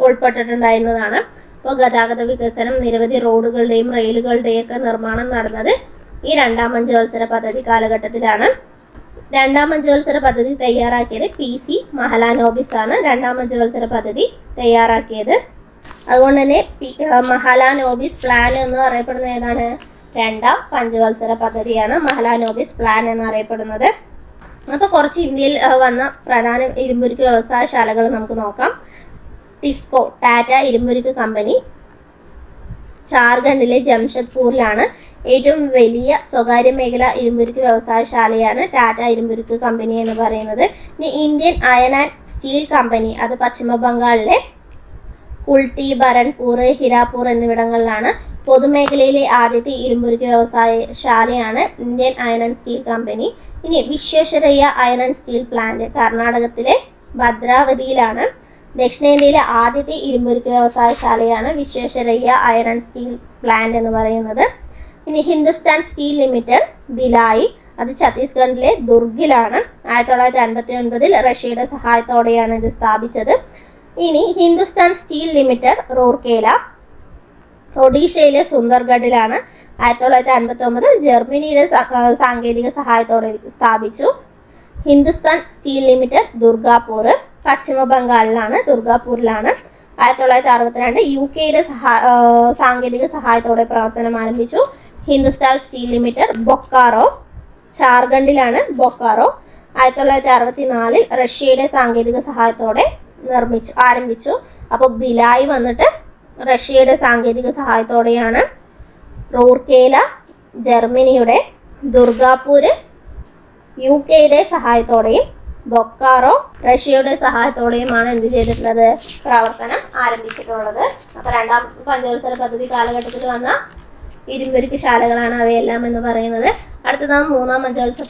ഉൾപ്പെട്ടിട്ടുണ്ടായിരുന്നതാണ്. അപ്പോൾ ഗതാഗത വികസനം, നിരവധി റോഡുകളുടെയും റെയിലുകളുടെയും ഒക്കെ നിർമ്മാണം നടന്നത് ഈ രണ്ടാം പഞ്ചവത്സര പദ്ധതി കാലഘട്ടത്തിലാണ്. രണ്ടാം പഞ്ചവത്സര പദ്ധതി തയ്യാറാക്കിയത് PC മഹലാനോബിസ് ആണ്. രണ്ടാം പഞ്ചവത്സര പദ്ധതി തയ്യാറാക്കിയത്. അതുകൊണ്ട് തന്നെ മഹലാനോബിസ് പ്ലാൻ എന്ന് അറിയപ്പെടുന്ന ഏതാണ്? രണ്ടാം പഞ്ചവത്സര പദ്ധതിയാണ് മഹലാനോബിസ് പ്ലാൻ എന്നറിയപ്പെടുന്നത്. അപ്പോൾ കുറച്ച് ഇന്ത്യയിൽ വന്ന പ്രധാന ഇരുമ്പുരുക്ക് വ്യവസായശാലകൾ നമുക്ക് നോക്കാം. ടിസ്കോ, ടാറ്റ ഇരുമ്പുരുക്ക് കമ്പനി, ജാർഖണ്ഡിലെ ജംഷഡ്പൂരിലാണ്. ഏറ്റവും വലിയ സ്വകാര്യ മേഖല ഇരുമ്പുരുക്ക് വ്യവസായശാലയാണ് ടാറ്റ ഇരുമ്പുരുക്ക് കമ്പനി എന്ന് പറയുന്നത്. ഇനി Indian iron and steel company, അത് പശ്ചിമ ബംഗാളിലെ കുൾട്ടി, ബരൺപൂർ, ഹിരാപൂർ എന്നിവിടങ്ങളിലാണ്. പൊതുമേഖലയിലെ ആദ്യത്തെ ഇരുമ്പുരുക്ക് വ്യവസായശാലയാണ് Indian iron and steel company. ഇനി Visvesvaraya iron and steel plant കർണാടകത്തിലെ ഭദ്രാവതിയിലാണ്. ദക്ഷിണേന്ത്യയിലെ ആദ്യത്തെ ഇരുമ്പുരുക്ക് വ്യവസായശാലയാണ് Visvesvaraya iron and steel plant എന്ന് പറയുന്നത്. ഇനി ഹിന്ദുസ്ഥാൻ സ്റ്റീൽ ലിമിറ്റഡ് ഭിലായി, അത് ഛത്തീസ്ഗഡിലെ ദുർഗിലാണ്. 1959 റഷ്യയുടെ സഹായത്തോടെയാണ് ഇത് സ്ഥാപിച്ചത്. ഇനി ഹിന്ദുസ്ഥാൻ സ്റ്റീൽ ലിമിറ്റഡ് റൂർക്കേല ഒഡീഷയിലെ സുന്ദർഗഡിലാണ്. 1959 ജർമ്മനിയുടെ സാങ്കേതിക സഹായത്തോടെ സ്ഥാപിച്ചു. ഹിന്ദുസ്ഥാൻ സ്റ്റീൽ ലിമിറ്റഡ് ദുർഗാപൂർ പശ്ചിമ ബംഗാളിലാണ്, ദുർഗാപൂരിലാണ്. 1962 UK സാങ്കേതിക സഹായത്തോടെ പ്രവർത്തനം ആരംഭിച്ചു. ഹിന്ദുസ്ഥാൻ സ്റ്റീൽ ലിമിറ്റഡ് ബൊക്കാറോ, ജാർഖണ്ഡിലാണ് ബൊക്കാറോ. 1964 റഷ്യയുടെ സാങ്കേതിക സഹായത്തോടെ ആരംഭിച്ചു. അപ്പോൾ ഭിലായി വന്നിട്ട് റഷ്യയുടെ സാങ്കേതിക സഹായത്തോടെയാണ്. റൂർക്കേല ജർമ്മനിയുടെ, ദുർഗാപൂർ UKയുടെ സഹായത്തോടെയും ബൊക്കാറോ റഷ്യയുടെ സഹായത്തോടെയുമാണ് എന്ത് ചെയ്തിട്ടുള്ളത്? പ്രവർത്തനം ആരംഭിച്ചിട്ടുള്ളത്. അപ്പോൾ രണ്ടാം പഞ്ചവത്സര പദ്ധതി കാലഘട്ടത്തിൽ വന്ന ഇരുമ്പുരുക്ക് ശാലകളാണ് അവയെല്ലാം എന്ന് പറയുന്നത്. അടുത്തതാണ് മൂന്നാം പഞ്ചവത്സര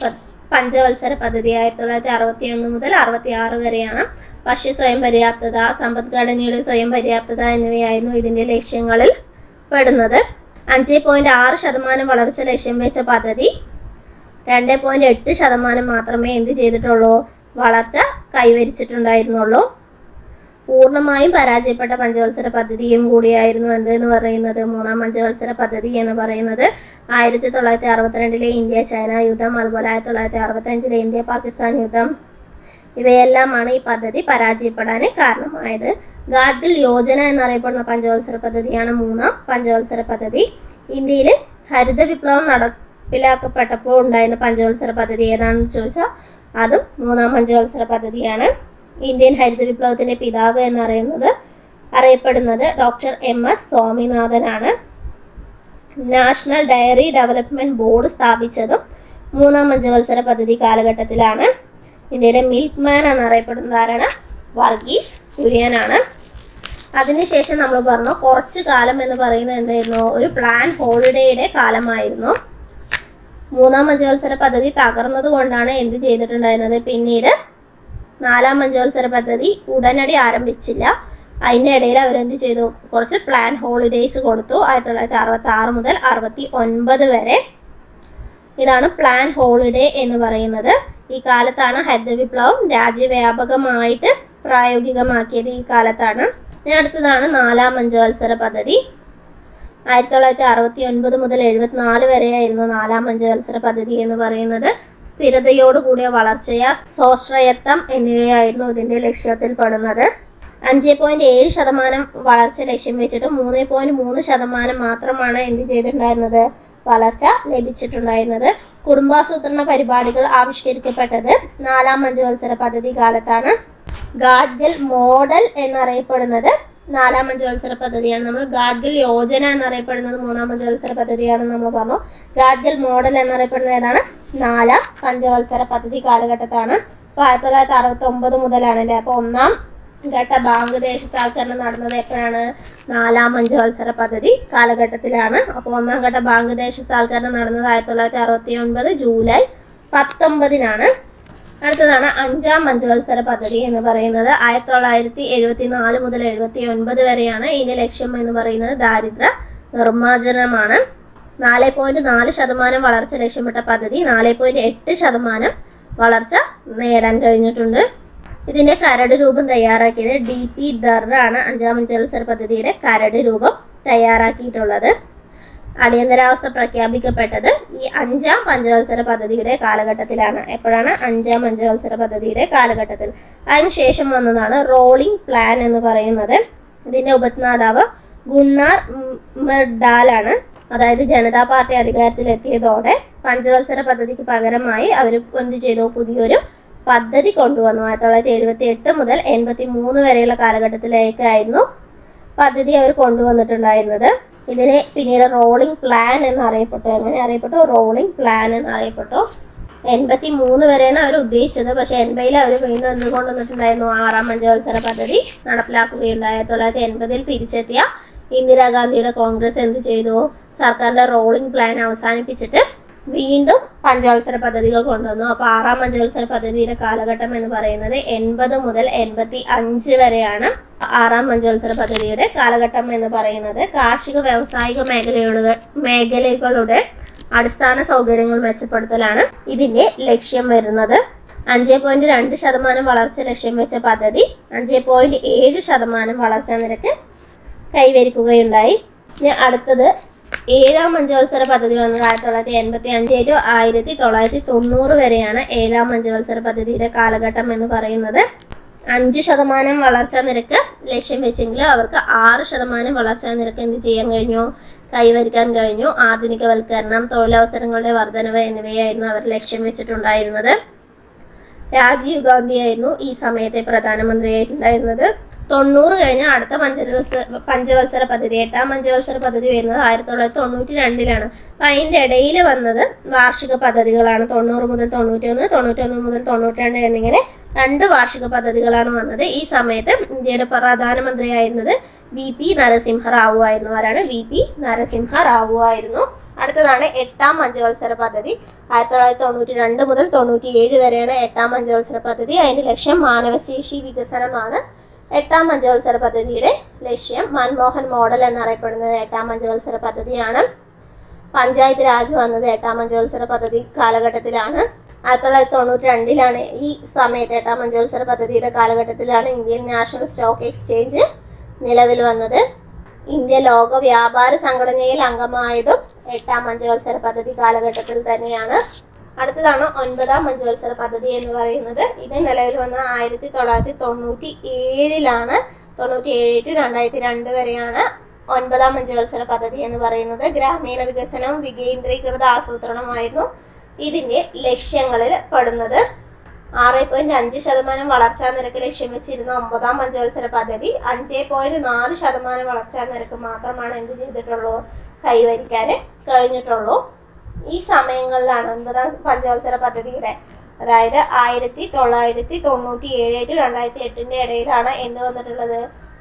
പദ്ധതി 1961 മുതൽ 66 വരെയാണ്. ഭക്ഷ്യ സ്വയം പര്യാപ്തത, സമ്പദ്ഘടനയുടെ സ്വയം പര്യാപ്തത എന്നിവയായിരുന്നു ഇതിന്റെ ലക്ഷ്യങ്ങളിൽ പെടുന്നത്. 5.6% വളർച്ച ലക്ഷ്യം വെച്ച പദ്ധതി 2.8% മാത്രമേ എന്ത് ചെയ്തിട്ടുള്ളൂ? വളർച്ച കൈവരിച്ചിട്ടുണ്ടായിരുന്നുള്ളൂ. പൂർണ്ണമായും പരാജയപ്പെട്ട പഞ്ചവത്സര പദ്ധതിയും കൂടിയായിരുന്നു എന്തെന്ന് പറയുന്നത്? മൂന്നാം പഞ്ചവത്സര പദ്ധതി എന്ന് പറയുന്നത്. 1962 ഇന്ത്യ ചൈന യുദ്ധം, അതുപോലെ 1965 ഇന്ത്യ പാകിസ്ഥാൻ യുദ്ധം, ഇവയെല്ലാമാണ് ഈ പദ്ധതി പരാജയപ്പെടാൻ കാരണമായത്. ഗാഡ്ഗിൽ യോജന എന്നറിയപ്പെടുന്ന പഞ്ചവത്സര പദ്ധതിയാണ് മൂന്നാം പഞ്ചവത്സര പദ്ധതി. ഇന്ത്യയിൽ ഹരിത വിപ്ലവം നടപ്പിലാക്കപ്പെട്ടപ്പോൾ ഉണ്ടായിരുന്ന പഞ്ചവത്സര പദ്ധതി ഏതാണെന്ന് ചോദിച്ചാൽ അതും 3-ാം പഞ്ചവത്സര പദ്ധതിയാണ്. ഇന്ത്യൻ ഹരിത വിപ്ലവത്തിന്റെ പിതാവ് അറിയപ്പെടുന്നത് ഡോക്ടർ MS സ്വാമിനാഥനാണ്. നാഷണൽ ഡയറി ഡെവലപ്മെന്റ് ബോർഡ് സ്ഥാപിച്ചതും 3-ാം പഞ്ചവത്സര പദ്ധതി കാലഘട്ടത്തിലാണ്. ഇന്ത്യയുടെ മിൽക്ക് മാൻ എന്നറിയപ്പെടുന്നത് ആരാണ്? വർഗീസ് കുര്യനാണ്. അതിനുശേഷം നമ്മൾ പറഞ്ഞു കുറച്ചു കാലം എന്ന് പറയുന്നത് എന്തായിരുന്നു? ഒരു പ്ലാൻ ഹോളിഡേയുടെ കാലമായിരുന്നു. 3-ാം പഞ്ചവത്സര പദ്ധതി തകർന്നത് കൊണ്ടാണ് എന്ത് ചെയ്തിട്ടുണ്ടായിരുന്നത്? പിന്നീട് 4-ാം പഞ്ചവത്സര പദ്ധതി ഉടനടി ആരംഭിച്ചില്ല. അതിൻ്റെ ഇടയിൽ അവരെന്ത് ചെയ്തു? കുറച്ച് പ്ലാൻ ഹോളിഡേയ്സ് കൊടുത്തു. 1966 മുതൽ 69 വരെ. ഇതാണ് പ്ലാൻ ഹോളിഡേ എന്ന് പറയുന്നത്. ഈ കാലത്താണ് ഹരിത വിപ്ലവം രാജ്യവ്യാപകമായിട്ട് പ്രായോഗികമാക്കിയത്. ഈ കാലത്താണ്. ഇനി അടുത്തതാണ് 4-ാം പഞ്ചവത്സര പദ്ധതി. 1969 മുതൽ 74 വരെയായിരുന്നു 4-ാം പഞ്ചവത്സര പദ്ധതി എന്ന് പറയുന്നത്. സ്ഥിരതയോടുകൂടിയ വളർച്ചയ, സ്വാശ്രയത്വം എന്നിവയായിരുന്നു ഇതിന്റെ ലക്ഷ്യത്തിൽപ്പെടുന്നത്. 5.7% വളർച്ച ലക്ഷ്യം വെച്ചിട്ട് 3.3% മാത്രമാണ് എന്ത് ചെയ്തിട്ടുണ്ടായിരുന്നത്? വളർച്ച ലഭിച്ചിട്ടുണ്ടായിരുന്നത്. കുടുംബാസൂത്രണ പരിപാടികൾ ആവിഷ്കരിക്കപ്പെട്ടത് 4-ാം പഞ്ചവത്സര പദ്ധതി കാലത്താണ്. ഗാഡ്ഗിൽ മോഡൽ എന്നറിയപ്പെടുന്നത് 4-ാം പഞ്ചവത്സര പദ്ധതിയാണ്. നമ്മൾ ഗാഡ്ഗിൽ യോജന എന്നറിയപ്പെടുന്നത് 3-ാം പഞ്ചവത്സര പദ്ധതിയാണെന്ന് നമ്മൾ പറഞ്ഞു. ഗാഡ്ഗിൽ മോഡൽ എന്നറിയപ്പെടുന്നത് ഏതാണ്? 4-ാം പഞ്ചവത്സര പദ്ധതി കാലഘട്ടത്താണ്. അപ്പോൾ 1969 മുതലാണല്ലേ. അപ്പോൾ 1-ാം ഘട്ട ബാങ്ക് ദേശസാൽക്കരണം നടന്നത് എപ്പോഴാണ്? 4-ാം പഞ്ചവത്സര പദ്ധതി കാലഘട്ടത്തിലാണ്. അപ്പോൾ 1-ാം ഘട്ട ബാങ്ക് ദേശസാൽക്കരണം നടന്നത് 1969 ജൂലൈ 19-നാണ്. അടുത്തതാണ് 5-ാം പഞ്ചവത്സര പദ്ധതി എന്ന് പറയുന്നത്. 1974 മുതൽ 79 വരെയാണ്. ഇതിന്റെ ലക്ഷ്യം എന്ന് പറയുന്നത് ദാരിദ്ര്യ നിർമ്മാർജ്ജനമാണ്. 4.4% വളർച്ച ലക്ഷ്യമിട്ട പദ്ധതി 4.8% വളർച്ച നേടാൻ കഴിഞ്ഞിട്ടുണ്ട്. ഇതിന്റെ കരട് രൂപം തയ്യാറാക്കിയത് DP ധർ ആണ്. 5-ാം പഞ്ചവത്സര പദ്ധതിയുടെ കരട് രൂപം തയ്യാറാക്കിയിട്ടുള്ളത്. അടിയന്തരാവസ്ഥ പ്രഖ്യാപിക്കപ്പെട്ടത് ഈ 5-ാം പഞ്ചവത്സര പദ്ധതിയുടെ കാലഘട്ടത്തിലാണ്. എപ്പോഴാണ്? 5-ാം പഞ്ചവത്സര പദ്ധതിയുടെ കാലഘട്ടത്തിൽ. അതിനുശേഷം വന്നതാണ് റോളിംഗ് പ്ലാൻ എന്ന് പറയുന്നത്. ഇതിന്റെ ഉപജ്ഞാതാവ് ഗുണ്ണാർ മിർഡാലാണ്. അതായത് ജനതാ പാർട്ടി അധികാരത്തിലെത്തിയതോടെ പഞ്ചവത്സര പദ്ധതിക്ക് പകരമായി അവർ എന്ത് ചെയ്തു? പുതിയൊരു പദ്ധതി കൊണ്ടുവന്നു. 1978 മുതൽ 83 വരെയുള്ള കാലഘട്ടത്തിലേക്കായിരുന്നു പദ്ധതി അവർ കൊണ്ടുവന്നിട്ടുണ്ടായിരുന്നത്. ഇതിനെ പിന്നീട് റോളിംഗ് പ്ലാൻ എന്നറിയപ്പെട്ടു. എങ്ങനെ അറിയപ്പെട്ടു? Rolling plan എന്നറിയപ്പെട്ടു. 83 വരെയാണ് അവർ ഉദ്ദേശിച്ചത്. പക്ഷെ 80-ൽ അവർ വീണ്ടും എന്ത് കൊണ്ടുവന്നിട്ടുണ്ടായിരുന്നു? 6-ാം പഞ്ചവത്സര പദ്ധതി നടപ്പിലാക്കുകയുണ്ടായി. 1980-ൽ തിരിച്ചെത്തിയ ഇന്ദിരാഗാന്ധിയുടെ കോൺഗ്രസ് എന്ത് ചെയ്തു? സർക്കാരിന്റെ റോളിംഗ് പ്ലാൻ അവസാനിപ്പിച്ചിട്ട് വീണ്ടും പഞ്ചവത്സര പദ്ധതികൾ കൊണ്ടുവന്നു. അപ്പോൾ 6-ാം പഞ്ചവത്സര പദ്ധതിയുടെ കാലഘട്ടം എന്ന് പറയുന്നത് 80 മുതൽ 85 വരെയാണ്. 6-ാം പഞ്ചവത്സര പദ്ധതിയുടെ കാലഘട്ടം എന്ന് പറയുന്നത് കാർഷിക വ്യാവസായിക മേഖലകളുടെ അടിസ്ഥാന സൗകര്യങ്ങൾ മെച്ചപ്പെടുത്തലാണ് ഇതിന്റെ ലക്ഷ്യം വരുന്നത്. 5.2% വളർച്ച ലക്ഷ്യം വെച്ച പദ്ധതി 5.7% വളർച്ചാ നിരക്ക് കൈവരിക്കുകയുണ്ടായി. ഇനി അടുത്തത് 7-ാം പഞ്ചവത്സര പദ്ധതി വന്നത് 1985 ടു 1990 വരെയാണ് 7-ാം പഞ്ചവത്സര പദ്ധതിയുടെ കാലഘട്ടം എന്ന് പറയുന്നത്. 5% വളർച്ചാ നിരക്ക് ലക്ഷ്യം വെച്ചെങ്കിലും അവർക്ക് 6% വളർച്ചാ നിരക്ക് എന്ത് ചെയ്യാൻ കഴിഞ്ഞു? കൈവരിക്കാൻ കഴിഞ്ഞു. ആധുനികവൽക്കരണം, തൊഴിലവസരങ്ങളുടെ വർധനവ് എന്നിവയായിരുന്നു അവർ ലക്ഷ്യം വെച്ചിട്ടുണ്ടായിരുന്നത്. രാജീവ് ഗാന്ധി ആയിരുന്നു ഈ സമയത്തെ പ്രധാനമന്ത്രിയായിട്ടുണ്ടായിരുന്നത്. 90 കഴിഞ്ഞ അടുത്ത പഞ്ചവത്സര പദ്ധതി 8-ാം പഞ്ചവത്സര പദ്ധതി വരുന്നത് 1992-ലാണ്. അപ്പം അതിൻ്റെ ഇടയിൽ വന്നത് വാർഷിക പദ്ധതികളാണ്. 90 മുതൽ 91, 91 മുതൽ 92 എന്നിങ്ങനെ 2 വാർഷിക പദ്ധതികളാണ് വന്നത്. ഈ സമയത്ത് ഇന്ത്യയുടെ പ്രധാനമന്ത്രിയായിരുന്നത് VP നരസിംഹറാവു ആയിരുന്നു. ആരാണ്? VP നരസിംഹറാവു ആയിരുന്നു. അടുത്തതാണ് 8-ാം പഞ്ചവത്സര പദ്ധതി. 1992 മുതൽ 97 വരെയാണ് 8-ാം പഞ്ചവത്സര പദ്ധതി. അതിൻ്റെ ലക്ഷ്യം മാനവശേഷി വികസനമാണ്. 8-ാം പഞ്ചവത്സര പദ്ധതിയുടെ ലക്ഷ്യം മൻമോഹൻ മോഡൽ എന്നറിയപ്പെടുന്നത് 8-ാം പഞ്ചവത്സര പദ്ധതിയാണ്. പഞ്ചായത്ത് രാജ് വന്നത് 8-ാം പഞ്ചവത്സര പദ്ധതി കാലഘട്ടത്തിലാണ്. 1992-ലാണ് ഈ സമയത്ത് 8-ാം പഞ്ചവത്സര പദ്ധതിയുടെ കാലഘട്ടത്തിലാണ് ഇന്ത്യൻ നാഷണൽ സ്റ്റോക്ക് എക്സ്ചേഞ്ച് നിലവിൽ വന്നത്. ഇന്ത്യ ലോക വ്യാപാര സംഘടനയിൽ അംഗമായതും 8-ാം പഞ്ചവത്സര പദ്ധതി കാലഘട്ടത്തിൽ തന്നെയാണ്. അടുത്തതാണ് 9-ാം പഞ്ചവത്സര പദ്ധതി എന്ന് പറയുന്നത്. ഇത് നിലവിൽ വന്ന 1997-ലാണ്. 97 ടു 2002 വരെയാണ് 9ാം പഞ്ചവത്സര പദ്ധതി എന്ന് പറയുന്നത് ഗ്രാമീണ വികസനവും വികേന്ദ്രീകൃത ആസൂത്രണമായിരുന്നു ഇതിൻ്റെ ലക്ഷ്യങ്ങളിൽ പെടുന്നത്. 6.5% വളർച്ചാ നിരക്ക് ലക്ഷ്യം വെച്ചിരുന്ന 9ാം പഞ്ചവത്സര പദ്ധതി 5.4% വളർച്ചാ നിരക്ക് മാത്രമാണ് എന്ത് ചെയ്തിട്ടുള്ളൂ, കൈവരിക്കാൻ കഴിഞ്ഞിട്ടുള്ളൂ. ഈ സമയങ്ങളിലാണ് 9ാം പഞ്ചവത്സര പദ്ധതിയുടെ, അതായത് 1997 to 2008 ഇടയിലാണ് എന്ത് വന്നിട്ടുള്ളത്,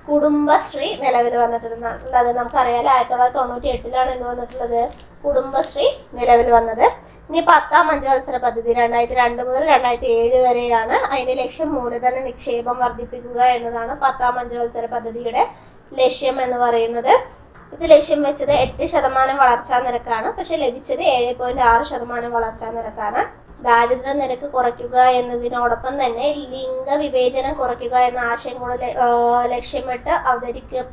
കുടുംബശ്രീ നിലവിൽ വന്നിട്ടുള്ളത്. നമുക്കറിയാലോ 1998 എന്ത് വന്നിട്ടുള്ളത്, കുടുംബശ്രീ നിലവിൽ വന്നത്. ഇനി 10ാം പഞ്ചവത്സര പദ്ധതി 2002 മുതൽ 2007 വരെയാണ്. അതിന്റെ ലക്ഷ്യം മൂലധന നിക്ഷേപം വർദ്ധിപ്പിക്കുക എന്നതാണ് 10ാം പഞ്ചവത്സര പദ്ധതിയുടെ ലക്ഷ്യം എന്ന് പറയുന്നത്. ഇത് ലക്ഷ്യം വെച്ചത് 8% വളർച്ചാ നിരക്കാണ്, പക്ഷെ ലഭിച്ചത് 7.6% വളർച്ചാ നിരക്കാണ്. ദാരിദ്ര്യ നിരക്ക് കുറയ്ക്കുക എന്നതിനോടൊപ്പം തന്നെ ലിംഗവിവേചനം കുറയ്ക്കുക എന്ന ആശയം കൂടെ ലക്ഷ്യമിട്ട്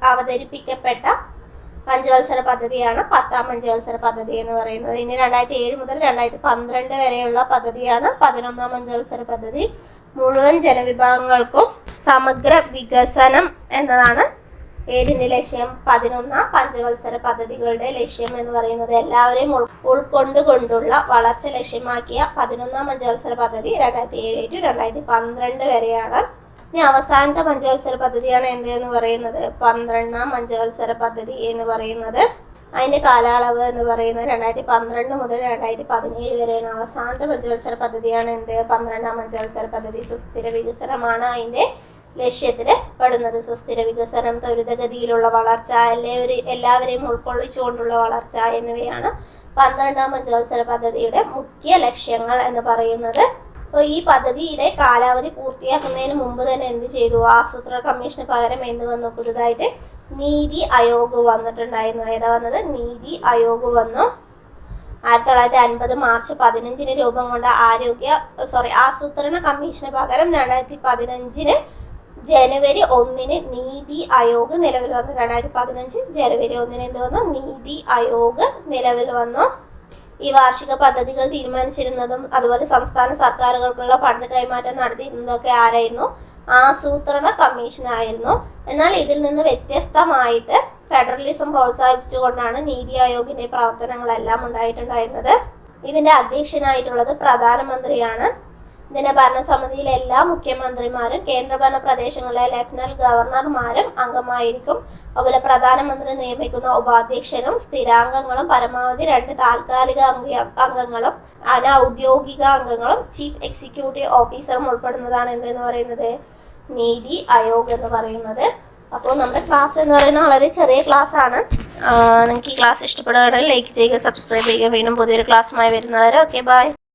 അവതരിപ്പിക്കപ്പെട്ട പഞ്ചവത്സര പദ്ധതിയാണ് 10ാം പഞ്ചവത്സര പദ്ധതി എന്ന് പറയുന്നത്. ഇനി 2007 മുതൽ 2012 വരെയുള്ള പദ്ധതിയാണ് 11ാം പഞ്ചവത്സര പദ്ധതി. മുഴുവൻ ജനവിഭാഗങ്ങൾക്കും സമഗ്ര വികസനം എന്നതാണ് ഏതിൻ്റെ ലക്ഷ്യം, 11ാം പഞ്ചവത്സര പദ്ധതികളുടെ ലക്ഷ്യം എന്ന് പറയുന്നത്. എല്ലാവരെയും ഉൾക്കൊണ്ടുകൊണ്ടുള്ള വളർച്ച ലക്ഷ്യമാക്കിയ 11ാം പഞ്ചവത്സര പദ്ധതി 2007 to 2012 വരെയാണ്. ഇനി അവസാനത്തെ പഞ്ചവത്സര പദ്ധതിയാണ് എന്തെന്ന് പറയുന്നത്, 12ാം പഞ്ചവത്സര പദ്ധതി എന്ന് പറയുന്നത്. അതിൻ്റെ കാലയളവ് എന്ന് പറയുന്നത് 2012 മുതൽ 2017 വരെയാണ്. അവസാനത്തെ പഞ്ചവത്സര പദ്ധതിയാണ് എന്ത്, 12ാം പഞ്ചവത്സര പദ്ധതി. സുസ്ഥിര വികസനമാണ് അതിൻ്റെ ലക്ഷ്യത്തിൽ പെടുന്നത്. സുസ്ഥിര വികസനം, ത്വരിതഗതിയിലുള്ള വളർച്ച, എല്ലാവരെയും ഉൾക്കൊള്ളിച്ചുകൊണ്ടുള്ള വളർച്ച എന്നിവയാണ് 12ാം പഞ്ചവത്സര പദ്ധതിയുടെ മുഖ്യ ലക്ഷ്യങ്ങൾ എന്ന് പറയുന്നത്. അപ്പോൾ ഈ പദ്ധതിയുടെ കാലാവധി പൂർത്തിയാക്കുന്നതിന് മുമ്പ് തന്നെ എന്ത് ചെയ്തു, ആസൂത്രണ കമ്മീഷന് പകരം എന്ത് വന്നു, പുതുതായിട്ട് നീതി ആയോഗ് വന്നിട്ടുണ്ടായിരുന്നു. ഏതാ വന്നത്, നീതി ആയോഗ് വന്നു. 1950 മാർച്ച് 15 രൂപം കൊണ്ട ആസൂത്രണ കമ്മീഷന് പകരം 2015 ജനുവരി 1 നീതി ആയോഗ് നിലവിൽ വന്നു. 2015 ജനുവരി 1 എന്ത് വന്നു, നീതി ആയോഗ് നിലവിൽ വന്നു. ഈ വാർഷിക പദ്ധതികൾ തീരുമാനിച്ചിരുന്നതും അതുപോലെ സംസ്ഥാന സർക്കാരുകൾക്കുള്ള ഫണ്ട് കൈമാറ്റം നടത്തിയിരുന്നതൊക്കെ ആരായിരുന്നു, ആസൂത്രണ കമ്മീഷനായിരുന്നു. എന്നാൽ ഇതിൽ നിന്ന് വ്യത്യസ്തമായിട്ട് ഫെഡറലിസം പ്രോത്സാഹിപ്പിച്ചുകൊണ്ടാണ് നീതി ആയോഗിന്റെ പ്രവർത്തനങ്ങളെല്ലാം ഉണ്ടായിട്ടുണ്ടായിരുന്നത്. ഇതിന്റെ അധ്യക്ഷനായിട്ടുള്ളത് പ്രധാനമന്ത്രിയാണ്. ഇതിന്റെ ഭരണസമിതിയിലെ എല്ലാ മുഖ്യമന്ത്രിമാരും കേന്ദ്രഭരണ പ്രദേശങ്ങളിലെ ലഫ്റ്റനന്റ് ഗവർണർമാരും അംഗമായിരിക്കും. അതുപോലെ പ്രധാനമന്ത്രി നിയമിക്കുന്ന ഉപാധ്യക്ഷനും സ്ഥിരാംഗങ്ങളും പരമാവധി 2 താൽക്കാലിക അംഗങ്ങളും അനൗദ്യോഗിക അംഗങ്ങളും ചീഫ് എക്സിക്യൂട്ടീവ് ഓഫീസറും ഉൾപ്പെടുന്നതാണ് എന്തെന്ന് പറയുന്നത്, നീതി ആയോഗ് എന്ന് പറയുന്നത്. അപ്പോൾ നമ്മുടെ ക്ലാസ് എന്ന് പറയുന്നത് വളരെ ചെറിയ ക്ലാസ് ആണ്. നിങ്ങൾക്ക് ഈ ക്ലാസ് ഇഷ്ടപ്പെടുകയാണെങ്കിൽ ലൈക്ക് ചെയ്യുക, സബ്സ്ക്രൈബ് ചെയ്യുക. വീണ്ടും പുതിയൊരു ക്ലാസ്സുമായി വരുന്നവരെ ഓക്കെ ബൈ.